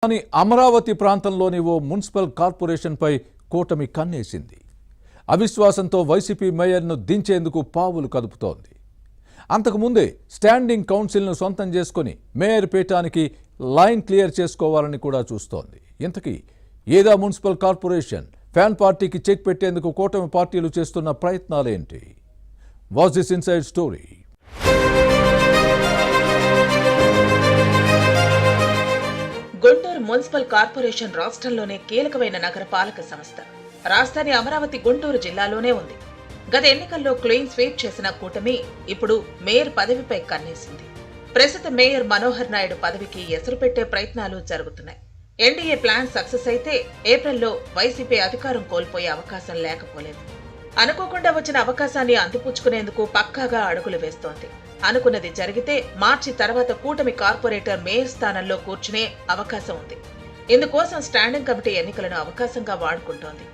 కానీ అమరావతి ప్రాంతంలోని ఓ మున్సిపల్ కార్పొరేషన్పై కూటమి కన్నేసింది. అవిశ్వాసంతో వైసీపీ మేయర్ను దించేందుకు పావులు కదుపుతోంది. అంతకుముందే స్టాండింగ్ కౌన్సిల్ను సొంతం చేసుకుని మేయర్ పీఠానికి లైన్ క్లియర్ చేసుకోవాలని కూడా చూస్తోంది. ఇంతకీ ఏదా మున్సిపల్ కార్పొరేషన్? ఫ్యాన్ పార్టీకి చెక్ పెట్టేందుకు కూటమి పార్టీలు చేస్తున్న ప్రయత్నాలేంటి? Watch this inside story. Guntur municipal corporation రాష్ట్రంలోనే కీలకమైన నగరపాలక సంస్థ. రాజధాని అమరావతి గుంటూరు జిల్లాలోనే ఉంది. గత ఎన్నికల్లో క్లీన్ స్వీప్ చేసిన కూటమి ఇప్పుడు మేయర్ పదవిపై కన్నేసింది. ప్రస్తుత మేయర్ మనోహర్ నాయుడు పదవికి ఎసరు పెట్టే ప్రయత్నాలు జరుగుతున్నాయి. ఎన్డీఏ ప్లాన్ సక్సెస్ అయితే ఏప్రిల్లో వైసీపీ అధికారం కోల్పోయే అవకాశం లేకపోలేదు. అనుకోకుండా వచ్చిన అవకాశాన్ని అందిపుచ్చుకునేందుకు పక్కాగా అడుగులు వేస్తోంది. అనుకున్నది జరిగితే మార్చి తర్వాత కూటమి కార్పొరేటర్ మేయర్ స్థానంలో కూర్చునే అవకాశం ఉంది. ఇందుకోసం స్టాండింగ్ కమిటీ ఎన్నికలను అవకాశంగా వాడుకుంటోంది.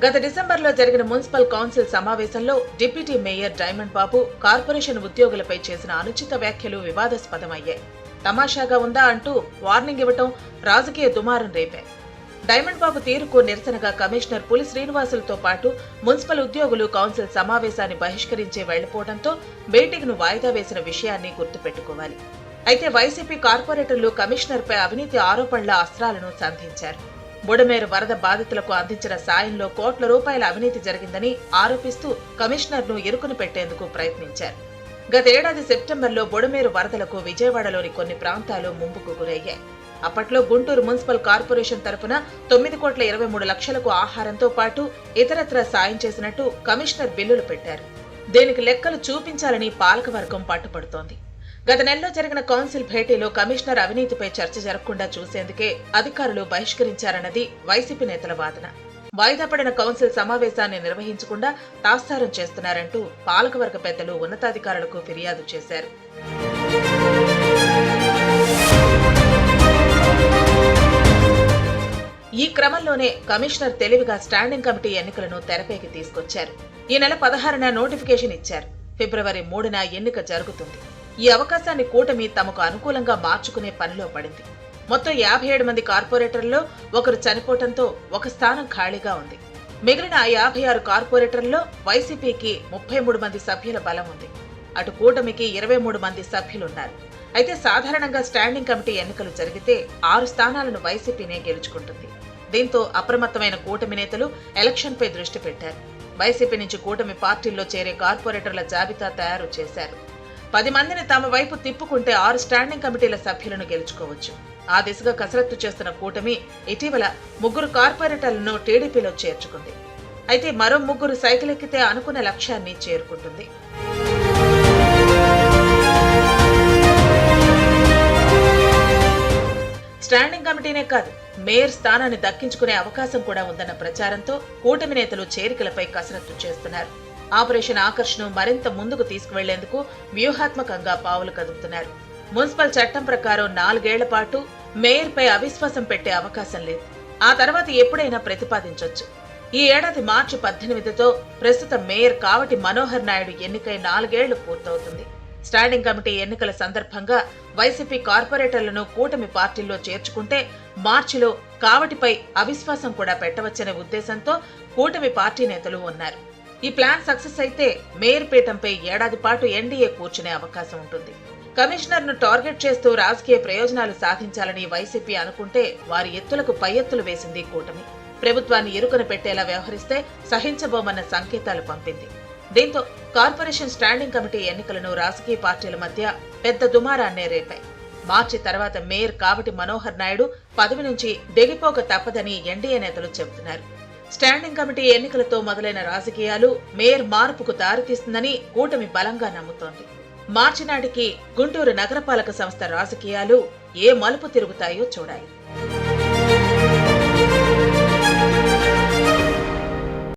గత డిసెంబర్లో జరిగిన మున్సిపల్ కౌన్సిల్ సమావేశంలో డిప్యూటీ మేయర్ డైమండ్ బాబు కార్పొరేషన్ ఉద్యోగులపై చేసిన అనుచిత వ్యాఖ్యలు వివాదాస్పదమయ్యాయి. తమాషాగా ఉందా అంటూ వార్నింగ్ ఇవ్వటం రాజకీయ దుమారం రేపాయి. డైమండ్ బాబు తీరుకు నిరసనగా కమిషనర్ పులి శ్రీనివాసులతో పాటు మున్సిపల్ ఉద్యోగులు కౌన్సిల్ సమావేశాన్ని బహిష్కరించే వెళ్లిపోవడంతో మీటింగ్ను వాయిదా వేసిన విషయాన్ని గుర్తుపెట్టుకోవాలి. అయితే వైసీపీ కార్పొరేటర్లు కమిషనర్పై అవినీతి ఆరోపణల అస్త్రాలను సంధించారు. బుడమేరు వరద బాధితులకు అందించిన సాయంలో కోట్ల రూపాయల అవినీతి జరిగిందని ఆరోపిస్తూ కమిషనర్ను ఇరుకుని పెట్టేందుకు ప్రయత్నించారు. గత ఏడాది సెప్టెంబర్లో బుడమేరు వరదలకు విజయవాడలోని కొన్ని ప్రాంతాలు ముంపుకు గురయ్యాయి. అప్పట్లో గుంటూరు మున్సిపల్ కార్పొరేషన్ తరఫున 9,23,00,000కు ఆహారంతో పాటు ఇతరత్రా సాయం చేసినట్టు కమిషనర్ బిల్లులు పెట్టారు. దీనికి లెక్కలు చూపించాలని పాలకవర్గం పట్టుపడుతోంది. గత నెలలో జరిగిన కౌన్సిల్ భేటీలో కమిషనర్ అవినీతిపై చర్చ జరగకుండా చూసేందుకే అధికారులు బహిష్కరించారన్నది వైసీపీ నేతల వాదన. వాయిదా పడిన కౌన్సిల్ సమావేశాన్ని నిర్వహించకుండా తాత్సారం చేస్తున్నారంటూ పాలకవర్గ పెద్దలు ఉన్నతాధికారులకు ఫిర్యాదు చేశారు. ఈ క్రమంలోనే కమిషనర్ తెలివిగా స్టాండింగ్ కమిటీ ఎన్నికలను తెరపైకి తీసుకొచ్చారు. ఈ నెల 16న నోటిఫికేషన్ ఇచ్చారు. ఫిబ్రవరి 3న ఎన్నిక జరుగుతుంది. ఈ అవకాశాన్ని కూటమి తమకు అనుకూలంగా మార్చుకునే పనిలో పడింది. మొత్తం 57 మంది కార్పొరేటర్లలో ఒకరు చనిపోవడంతో ఒక స్థానం ఖాళీగా ఉంది. మిగిలిన 56 కార్పొరేటర్లలో వైసీపీకి 33 మంది సభ్యుల బలం ఉంది. అటు కూటమికి 23 మంది సభ్యులున్నారు. అయితే సాధారణంగా స్టాండింగ్ కమిటీ ఎన్నికలు జరిగితే 6 స్థానాలను వైసీపీనే గెలుచుకుంటుంది. దీంతో అప్రమత్తమైన కూటమి నేతలు ఎలక్షన్పై దృష్టి పెట్టారు. వైసీపీ నుంచి కూటమి పార్టీల్లో చేరే కార్పొరేటర్ల జాబితా తయారు చేశారు. 10 మందిని తమ వైపు తిప్పుకుంటే 6 స్టాండింగ్ కమిటీల సభ్యులను గెలుచుకోవచ్చు. ఆ దిశగా కసరత్తు చేస్తున్న కూటమి ఇటీవల 3 కార్పొరేటర్లను టీడీపీలో చేర్చుకుంది. అయితే మరో 3 సైకిల్ ఎక్కితే అనుకున్న లక్ష్యాన్ని చేరుకుంటుంది. స్టాండింగ్ కమిటీనే కాదు, మేయర్ స్థానాన్ని దక్కించుకునే అవకాశం కూడా ఉందన్న ప్రచారంతో కూటమి నేతలు చేరికలపై కసరత్తు చేస్తున్నారు. ఆపరేషన్ ఆకర్ష్ను మరింత ముందుకు తీసుకువెళ్లేందుకు వ్యూహాత్మకంగా పావులు కదుపుతున్నారు. మున్సిపల్ చట్టం ప్రకారం 4 ఏళ్ల పాటు మేయర్పై అవిశ్వాసం పెట్టే అవకాశం లేదు. ఆ తర్వాత ఎప్పుడైనా ప్రతిపాదించొచ్చు. ఈ ఏడాది మార్చి 18తో ప్రస్తుత మేయర్ కావటి మనోహర్ నాయుడు ఎన్నికై 4 ఏళ్లు పూర్తవుతుంది. స్టాండింగ్ కమిటీ ఎన్నికల సందర్భంగా వైసీపీ కార్పొరేటర్లను కూటమి పార్టీల్లో చేర్చుకుంటే మార్చిలో కావటిపై అవిశ్వాసం కూడా పెట్టవచ్చనే ఉద్దేశంతో కూటమి పార్టీ నేతలు ఉన్నారు. ఈ ప్లాన్ సక్సెస్ అయితే మేయర్ పీఠంపై ఏడాది పాటు ఎన్డీఏ కూర్చునే అవకాశం ఉంటుంది. కమిషనర్ ను టార్గెట్ చేస్తూ రాజకీయ ప్రయోజనాలు సాధించాలని వైసీపీ అనుకుంటే వారి ఎత్తులకు పై ఎత్తులు వేసింది కూటమి. ప్రభుత్వాన్ని ఇరుకున పెట్టేలా వ్యవహరిస్తే సహించబోమన్న సంకేతాలు పంపింది. దీంతో కార్పొరేషన్ స్టాండింగ్ కమిటీ ఎన్నికలను రాజకీయ పార్టీల మధ్య పెద్ద దుమారాన్నే రేపాయి. మార్చి తర్వాత మేయర్ కావటి మనోహర్ నాయుడు పదవి నుంచి దిగిపోక తప్పదని ఎన్డీఏ నేతలు చెబుతున్నారు. స్టాండింగ్ కమిటీ ఎన్నికలతో మొదలైన రాజకీయాలు మేయర్ మార్పుకు దారితీస్తుందని కూటమి బలంగా నమ్ముతోంది. మార్చి నాటికి గుంటూరు నగరపాలక సంస్థ రాజకీయాలు ఏ మలుపు తిరుగుతాయో చూడాలి.